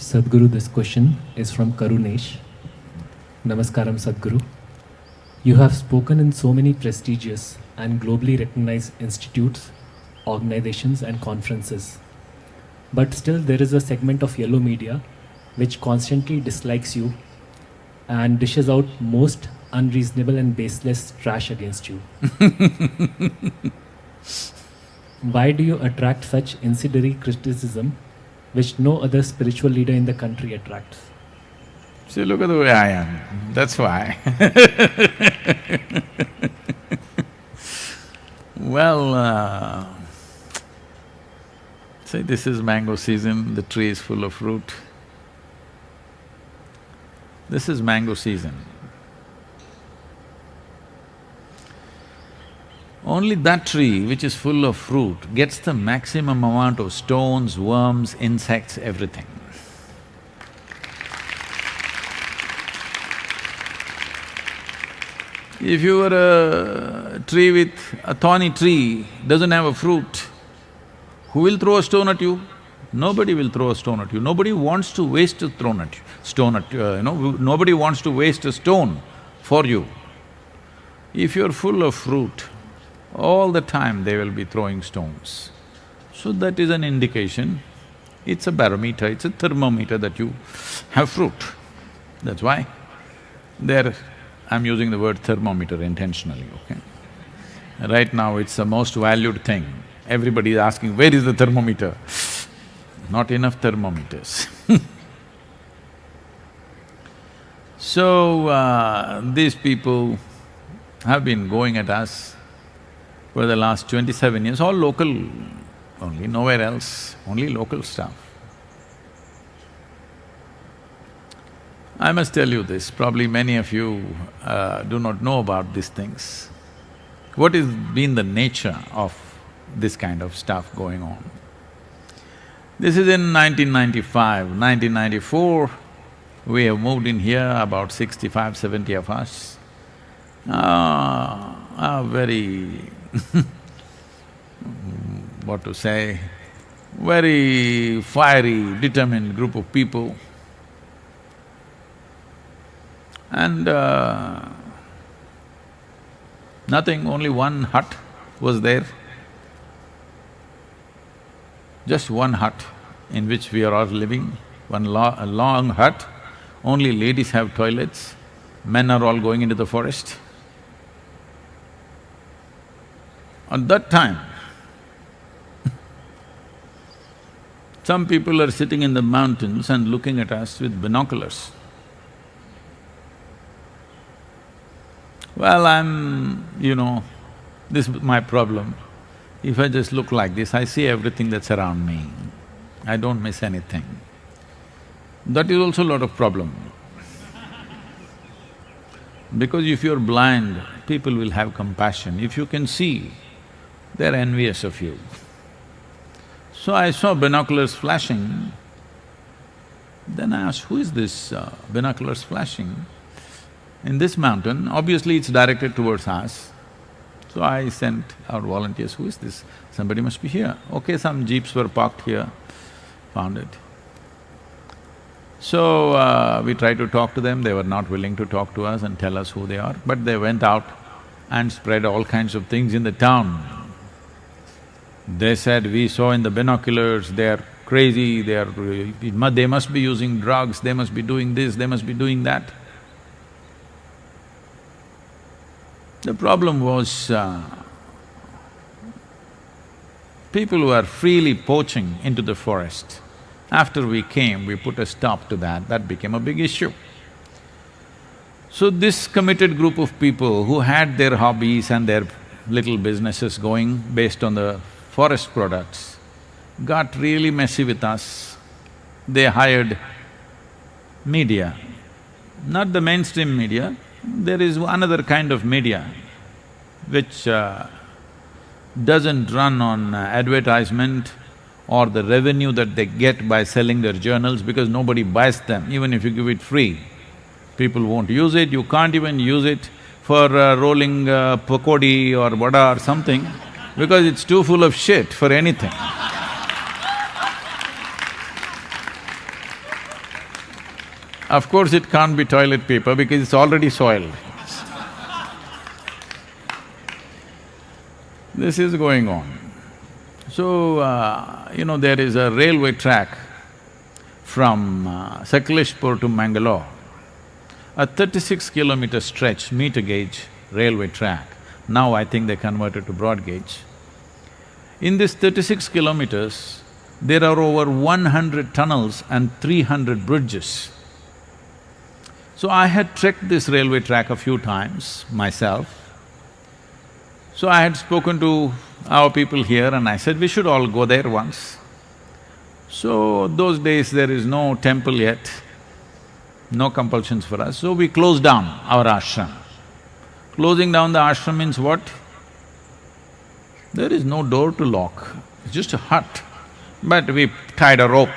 Sadhguru, this question is from Karunesh. Namaskaram, Sadhguru. You have spoken in so many prestigious and globally recognized institutes, organizations, and conferences. But still, there is a segment of yellow media which constantly dislikes you and dishes out most unreasonable and baseless trash against you. Why do you attract such incendiary criticism which no other spiritual leader in the country attracts? See, look at the way I am, that's why. Well, see, this is mango season, the tree is full of fruit. This is mango season. Only that tree which is full of fruit gets the maximum amount of stones, worms, insects, everything. If you were a tree with a thorny tree, doesn't have a fruit, who will throw a stone at you? Nobody will throw a stone at you. Nobody wants to waste a stone at you, nobody wants to waste a stone for you. If you're full of fruit, all the time they will be throwing stones. So that is an indication, it's a barometer, it's a thermometer that you have fruit. That's why I'm using the word thermometer intentionally, okay? Right now it's the most valued thing. Everybody is asking, where is the thermometer? Not enough thermometers. So, these people have been going at us for the last 27 years, all local only, nowhere else, only local stuff. I must tell you this, probably many of you do not know about these things. What has been the nature of this kind of stuff going on? This is in 1995, 1994, we have moved in here, about 65, 70 of us. A very what to say, very fiery, determined group of people. And nothing, only one hut was there. Just one hut in which we are all living, a long hut. Only ladies have toilets, men are all going into the forest. At that time, some people are sitting in the mountains and looking at us with binoculars. Well, this is my problem. If I just look like this, I see everything that's around me. I don't miss anything. That is also a lot of problem. Because if you're blind, people will have compassion. If you can see, they're envious of you. So I saw binoculars flashing. Then I asked, who is this binoculars flashing? In this mountain, obviously it's directed towards us. So I sent our volunteers, who is this? Somebody must be here. Okay, some jeeps were parked here, found it. So, we tried to talk to them, they were not willing to talk to us and tell us who they are, but they went out and spread all kinds of things in the town. They said, we saw in the binoculars, they're crazy, they must be using drugs, they must be doing this, they must be doing that. The problem was, people were freely poaching into the forest. After we came, we put a stop to that became a big issue. So this committed group of people who had their hobbies and their little businesses going based on the forest products got really messy with us. They hired media, not the mainstream media, there is another kind of media which doesn't run on advertisement or the revenue that they get by selling their journals, because nobody buys them. Even if you give it free, people won't use it. You can't even use it for rolling pakodi or vada or something, because it's too full of shit for anything. Of course, it can't be toilet paper because it's already soiled. This is going on. So, there is a railway track from Sakleshpur to Mangalore, a 36-kilometer stretch, meter gauge railway track. Now I think they converted to broad gauge. In this 36 kilometers, there are over 100 tunnels and 300 bridges. So I had trekked this railway track a few times myself. So I had spoken to our people here and I said, we should all go there once. So those days there is no temple yet, no compulsions for us, so we closed down our ashram. Closing down the ashram means what? There is no door to lock, it's just a hut, but we tied a rope.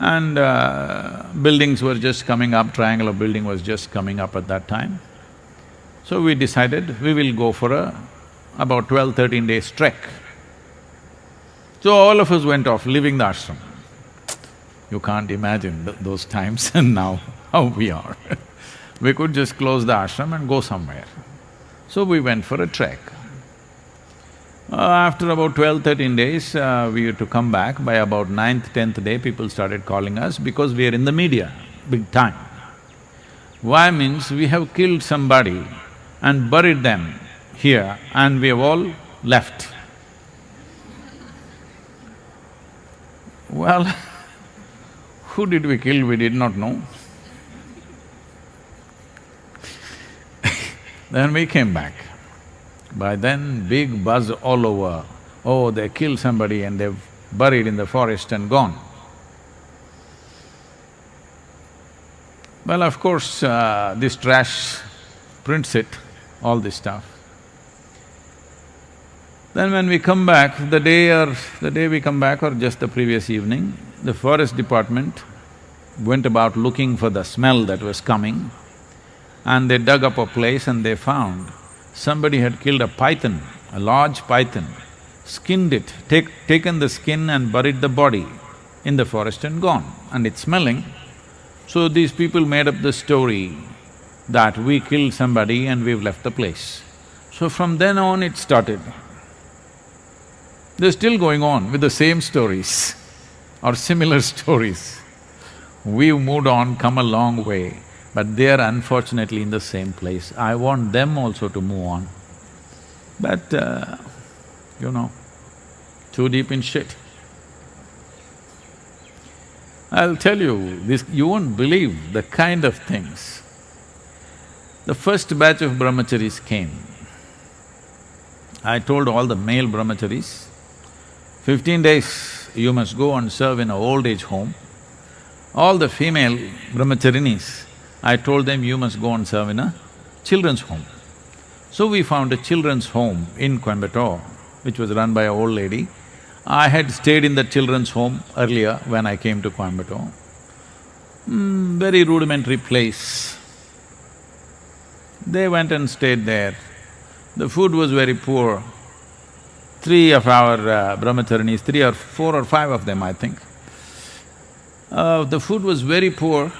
And buildings were just coming up, triangular building was just coming up at that time. So we decided we will go for about 12-13 days trek. So all of us went off, leaving the ashram. You can't imagine those times and now how we are. We could just close the ashram and go somewhere. So we went for a trek. After about 12-13 days, we had to come back. By about 9th, 10th day, people started calling us because we are in the media, big time. Why means we have killed somebody and buried them here and we have all left. Well, who did we kill, we did not know. Then we came back. By then, big buzz all over, oh, they killed somebody and they've buried in the forest and gone. Well, of course, this trash prints it, all this stuff. Then when we come back, the day we come back or just the previous evening, the forest department went about looking for the smell that was coming and they dug up a place and they found somebody had killed a python, a large python, skinned it, taken the skin and buried the body in the forest and gone, and it's smelling. So these people made up the story that we killed somebody and we've left the place. So from then on it started. They're still going on with the same stories or similar stories. We've moved on, come a long way, but they're unfortunately in the same place. I want them also to move on. But, too deep in shit. I'll tell you, you won't believe the kind of things. The first batch of brahmacharis came. I told all the male brahmacharis, 15 days you must go and serve in an old age home. All the female brahmacharinis, I told them you must go and serve in a children's home. So we found a children's home in Coimbatore, which was run by an old lady. I had stayed in the children's home earlier when I came to Coimbatore. Very rudimentary place. They went and stayed there. The food was very poor. Three of our brahmacharinis, 3 or 4 or 5 of them, I think. The food was very poor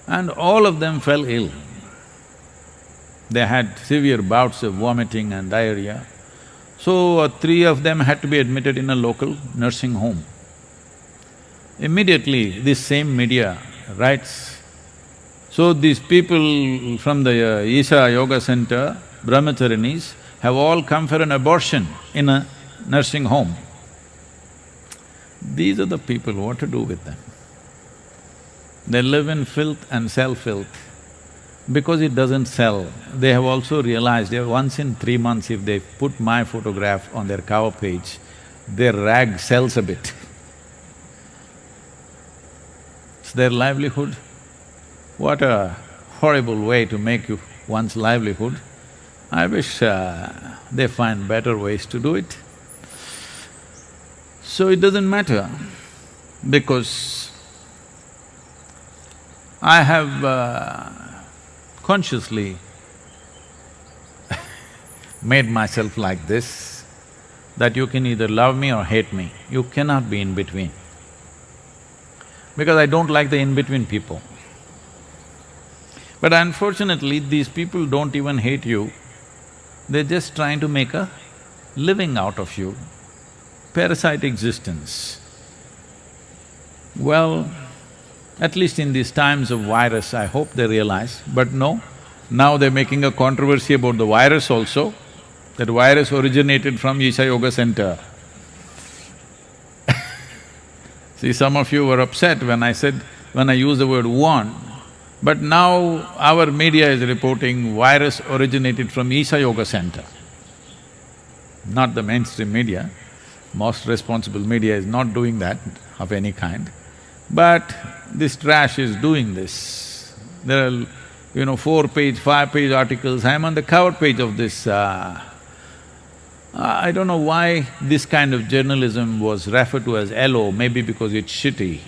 and all of them fell ill. They had severe bouts of vomiting and diarrhea. So, 3 of them had to be admitted in a local nursing home. Immediately, this same media writes, so these people from the Isha Yoga Center, brahmacharinis, have all come for an abortion in a nursing home. These are the people, what to do with them? They live in filth and sell filth. Because it doesn't sell, they have also realized once in 3 months if they put my photograph on their cover page, their rag sells a bit. It's their livelihood. What a horrible way to make one's livelihood. I wish they find better ways to do it. So it doesn't matter, because I have consciously made myself like this, that you can either love me or hate me, you cannot be in between. because I don't like the in-between people. But unfortunately, these people don't even hate you, they're just trying to make a living out of you. Parasite existence. Well, at least in these times of virus, I hope they realize, but no, now they're making a controversy about the virus also, that virus originated from Isha Yoga Center. See, some of you were upset when I used the word one, but now our media is reporting virus originated from Isha Yoga Center. Not the mainstream media, most responsible media is not doing that of any kind. But this trash is doing this. There are, 4-page, 5-page articles, I'm on the cover page of this. I don't know why this kind of journalism was referred to as LO, maybe because it's shitty.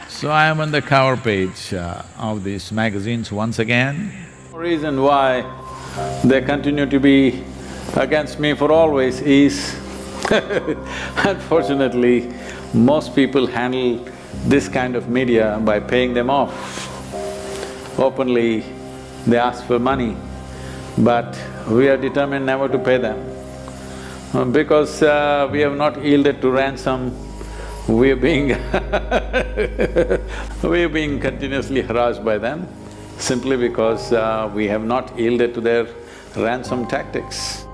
So I am on the cover page of these magazines once again. The reason why they continue to be against me for always is unfortunately, most people handle this kind of media by paying them off. Openly, they ask for money, but we are determined never to pay them. Because we have not yielded to ransom, we are being we are being continuously harassed by them simply because we have not yielded to their ransom tactics.